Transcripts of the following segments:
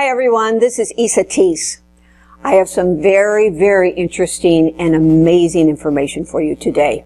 Hi everyone, this is Isa Teese. I have some very, very interesting and amazing information for you today.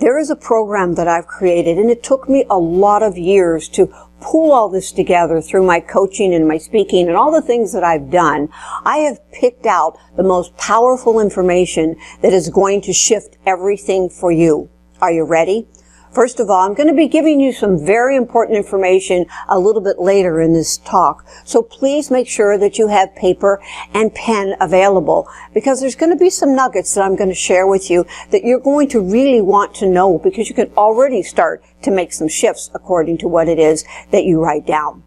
There is a program that I've created, and it took me a lot of years to pull all this together through my coaching and my speaking and all the things that I've done. I have picked out the most powerful information that is going to shift everything for you. Are you ready? First of all, I'm going to be giving you some very important information a little bit later in this talk. So please make sure that you have paper and pen available, because there's going to be some nuggets that I'm going to share with you that you're going to really want to know, because you can already start to make some shifts according to what it is that you write down.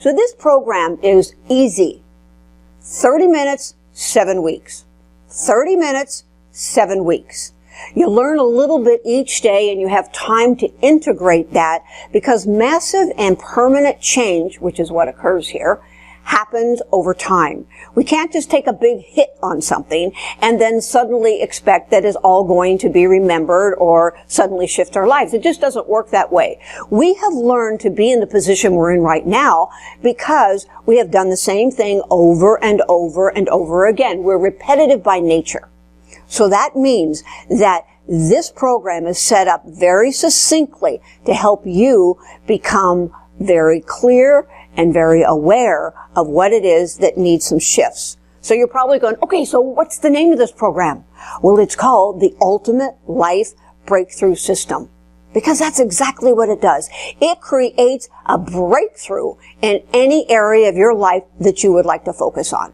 So this program is easy. 30 minutes, 7 weeks. 30 minutes, 7 weeks. You learn a little bit each day, and you have time to integrate that, because massive and permanent change, which is what occurs here, happens over time. We can't just take a big hit on something and then suddenly expect that it's all going to be remembered or suddenly shift our lives. It just doesn't work that way. We have learned to be in the position we're in right now because we have done the same thing over and over and over again. We're repetitive by nature. So that means that this program is set up very succinctly to help you become very clear and very aware of what it is that needs some shifts. So you're probably going, okay, so what's the name of this program? Well, it's called the Ultimate Life Breakthrough System, because that's exactly what it does. It creates a breakthrough in any area of your life that you would like to focus on.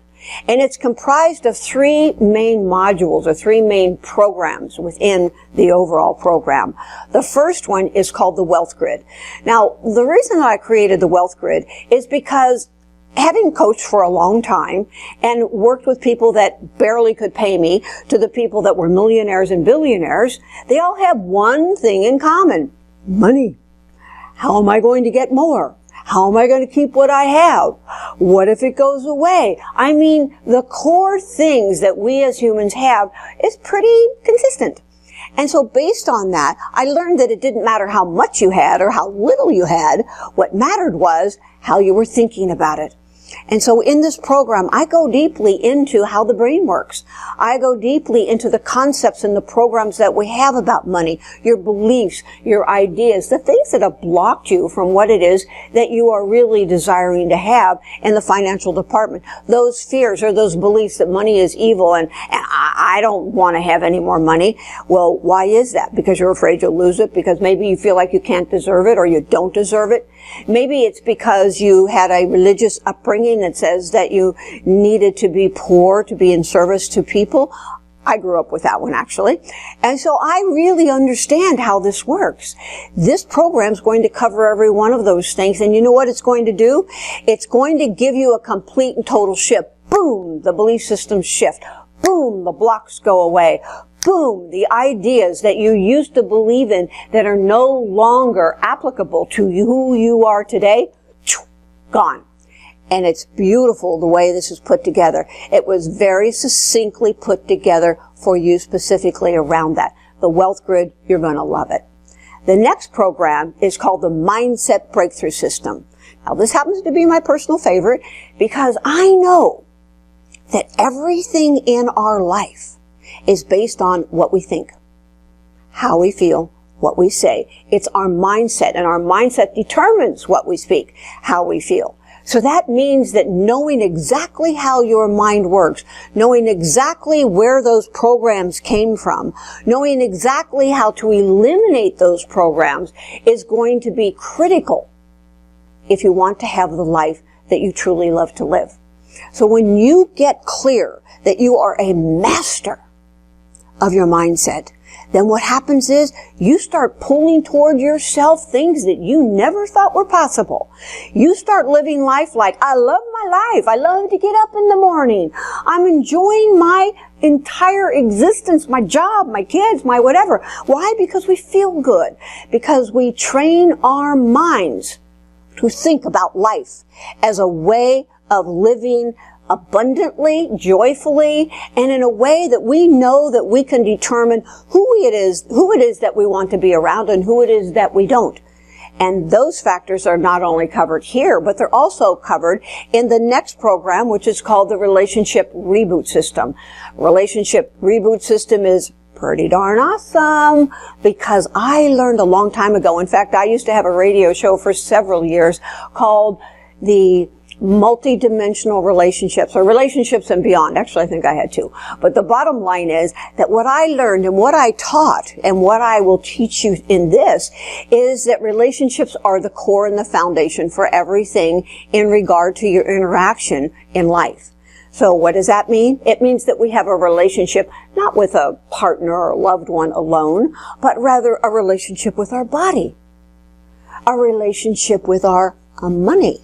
And it's comprised of 3 main modules, or 3 main programs within the overall program. The first one is called the Wealth Grid. Now, the reason that I created the Wealth Grid is because, having coached for a long time and worked with people that barely could pay me to the people that were millionaires and billionaires, they all have one thing in common: money. How am I going to get more? How am I going to keep what I have? What if it goes away? I mean, the core things that we as humans have is pretty consistent. And so based on that, I learned that it didn't matter how much you had or how little you had. What mattered was how you were thinking about it. And so in this program, I go deeply into how the brain works. I go deeply into the concepts and the programs that we have about money, your beliefs, your ideas, the things that have blocked you from what it is that you are really desiring to have in the financial department. Those fears or those beliefs that money is evil and I don't want to have any more money. Well, why is that? Because you're afraid you'll lose it? Because maybe you feel like you can't deserve it or you don't deserve it? Maybe it's because you had a religious upbringing that says that you needed to be poor to be in service to people. I grew up with that one, actually. And so I really understand how this works. This program is going to cover every one of those things. And you know what it's going to do? It's going to give you a complete and total shift. Boom, the belief systems shift. Boom, the blocks go away. Boom, the ideas that you used to believe in that are no longer applicable to who you are today, gone. And it's beautiful the way this is put together. It was very succinctly put together for you specifically around that. The Wealth Grid, you're going to love it. The next program is called the Mindset Breakthrough System. Now, this happens to be my personal favorite because I know that everything in our life is based on what we think, how we feel, what we say. It's our mindset, and our mindset determines what we speak, how we feel. So that means that knowing exactly how your mind works, knowing exactly where those programs came from, knowing exactly how to eliminate those programs is going to be critical if you want to have the life that you truly love to live. So when you get clear that you are a master of your mindset, then what happens is you start pulling toward yourself things that you never thought were possible. You start living life like, I love my life. I love to get up in the morning. I'm enjoying my entire existence, my job, my kids, my whatever. Why? Because we feel good. Because we train our minds to think about life as a way of living abundantly, joyfully, and in a way that we know that we can determine who it is that we want to be around and who it is that we don't. And those factors are not only covered here, but they're also covered in the next program, which is called the Relationship Reboot System. Relationship Reboot System is pretty darn awesome because I learned a long time ago. In fact, I used to have a radio show for several years called the Multidimensional Relationships, or Relationships and Beyond. Actually, I think I had two. But the bottom line is that what I learned and what I taught and what I will teach you in this is that relationships are the core and the foundation for everything in regard to your interaction in life. So what does that mean? It means that we have a relationship not with a partner or a loved one alone, but rather a relationship with our body, a relationship with our money,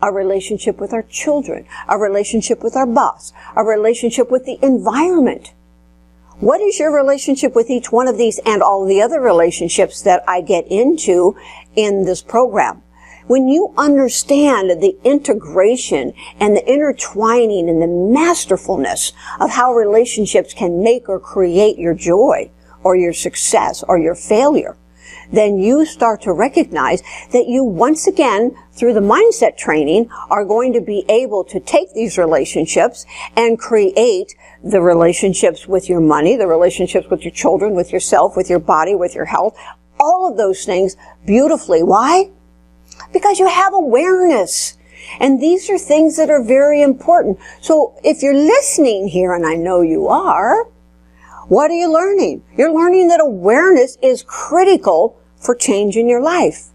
a relationship with our children, a relationship with our boss, a relationship with the environment. What is your relationship with each one of these and all the other relationships that I get into in this program? When you understand the integration and the intertwining and the masterfulness of how relationships can make or create your joy or your success or your failure, then you start to recognize that you once again, through the mindset training, are going to be able to take these relationships and create the relationships with your money, the relationships with your children, with yourself, with your body, with your health, all of those things beautifully. Why? Because you have awareness. And these are things that are very important. So if you're listening here, and I know you are, what are you learning? You're learning that awareness is critical for change in your life.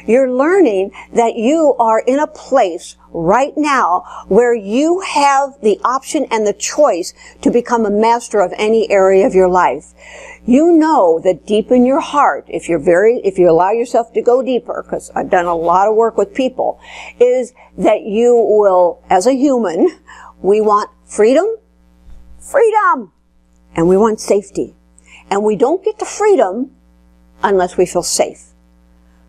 You're learning that you are in a place right now where you have the option and the choice to become a master of any area of your life. You know that deep in your heart, if you allow yourself to go deeper, because I've done a lot of work with people, is that you will, as a human, we want freedom, and we want safety. And we don't get to freedom unless we feel safe.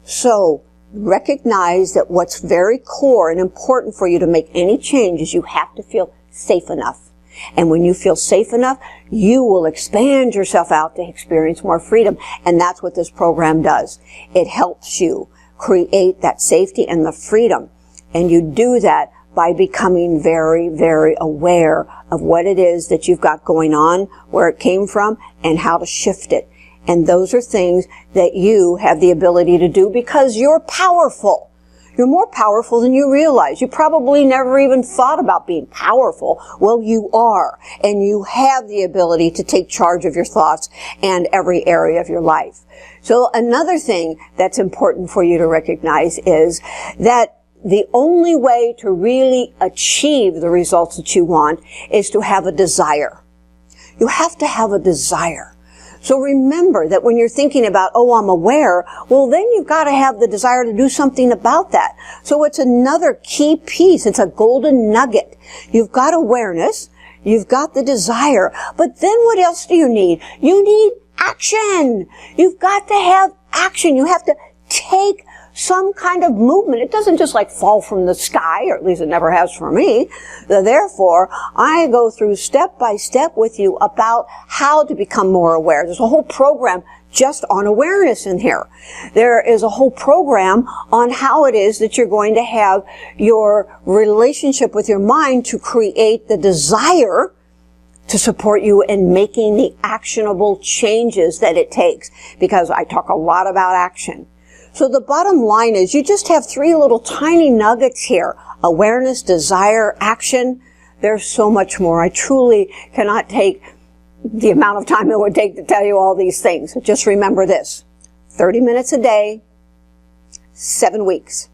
So recognize that what's very core and important for you to make any change is you have to feel safe enough. And when you feel safe enough, you will expand yourself out to experience more freedom. And that's what this program does. It helps you create that safety and the freedom. And you do that by becoming very, very aware of what it is that you've got going on, where it came from, and how to shift it. And those are things that you have the ability to do because you're powerful. You're more powerful than you realize. You probably never even thought about being powerful. Well, you are. And you have the ability to take charge of your thoughts and every area of your life. So another thing that's important for you to recognize is that the only way to really achieve the results that you want is to have a desire. You have to have a desire. So remember that when you're thinking about, oh, I'm aware, well, then you've got to have the desire to do something about that. So it's another key piece. It's a golden nugget. You've got awareness. You've got the desire. But then what else do you need? You need action. You've got to have action. You have to take some kind of movement. It doesn't just like fall from the sky, or at least it never has for me. Therefore, I go through step by step with you about how to become more aware. There's a whole program just on awareness in here. There is a whole program on how it is that you're going to have your relationship with your mind to create the desire to support you in making the actionable changes that it takes. Because I talk a lot about action. So the bottom line is you just have 3 little tiny nuggets here. Awareness, desire, action. There's so much more. I truly cannot take the amount of time it would take to tell you all these things. Just remember this. 30 minutes a day, 7 weeks.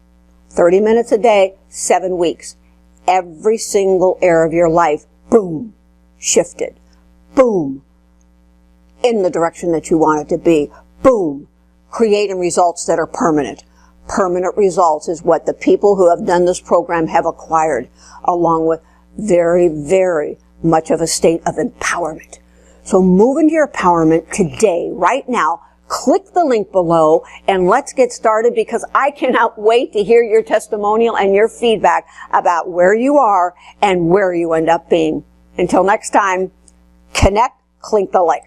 30 minutes a day, 7 weeks. Every single area of your life, boom, shifted. Boom, in the direction that you want it to be. Boom. Creating results that are permanent. Permanent results is what the people who have done this program have acquired, along with very, very much of a state of empowerment. So move into your empowerment today, right now. Click the link below and let's get started, because I cannot wait to hear your testimonial and your feedback about where you are and where you end up being. Until next time, connect, click the link.